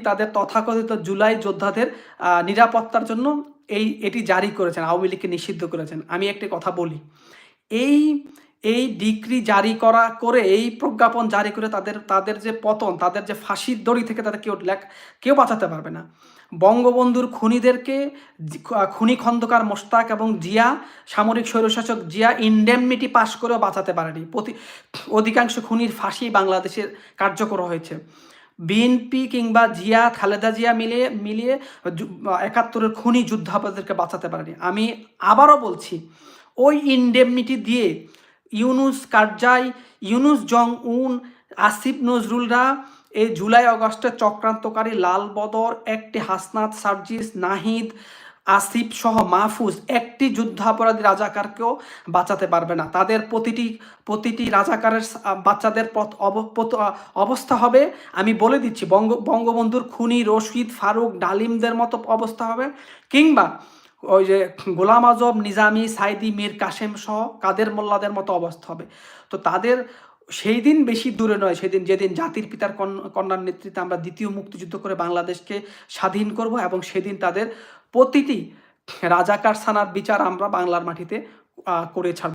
তাদের তথাকথিত জুলাই যোদ্ধাদের নিরাপত্তার জন্য এটি জারি করেছেন, আওয়ামী লীগকে নিষিদ্ধ করেছেন। আমি একটি কথা বলি, এই এই ডিক্রি জারি করে এই প্রজ্ঞাপন জারি করে তাদের যে পতন, তাদের যে ফাঁসির দড়ি থেকে তাদের কেউ বাঁচাতে পারবে না। বঙ্গবন্ধুর খুনিদেরকে, খুনি খন্দকার মোশতাক এবং জিয়া, সামরিক স্বৈরশাসক জিয়া ইনডেমনিটি পাশ করেও বাঁচাতে পারেনি। অধিকাংশ খুনির ফাঁসি বাংলাদেশের কার্যকর হয়েছে। বিএনপি কিংবা খালেদা জিয়া মিলিয়ে ৭১-এর খুনি যুদ্ধাপরাধীদেরকে বাঁচাতে পারেনি। আমি আবারও বলছি, ওই ইনডেমনিটি দিয়ে ইউনুস কারজাই, ইউনুস জং উন, আসিফ নজরুলরা এই জুলাই অগস্টের চক্রান্তকারী লাল বদর, একটি হাসনাত, সার্জিস, নাহিদ, আসিফ সহ মাহফুজ একটি যুদ্ধাপরাধী রাজাকারকেও বাঁচাতে পারবে না। তাদের প্রতিটি রাজাকারের বাচ্চাদের অবস্থা হবে, আমি বলে দিচ্ছি, বঙ্গবন্ধুর খুনি রশিদ, ফারুক, ডালিমদের মতো অবস্থা হবে, কিংবা ওই যে গোলাম আজম, নিজামী, সাইদি, মীর কাসেম সহ কাদের মোল্লাদের মতো অবস্থা হবে। তো তাদের সেই দিন বেশি দূরে নয়, যেদিন জাতির পিতার কন্যার নেতৃত্বে আমরা দ্বিতীয় মুক্তিযুদ্ধ করে বাংলাদেশকে স্বাধীন করব, এবং সেদিন তাদের প্রতিটি রাজাকার সানার বিচার আমরা বাংলার মাটিতে করে ছাড়ব।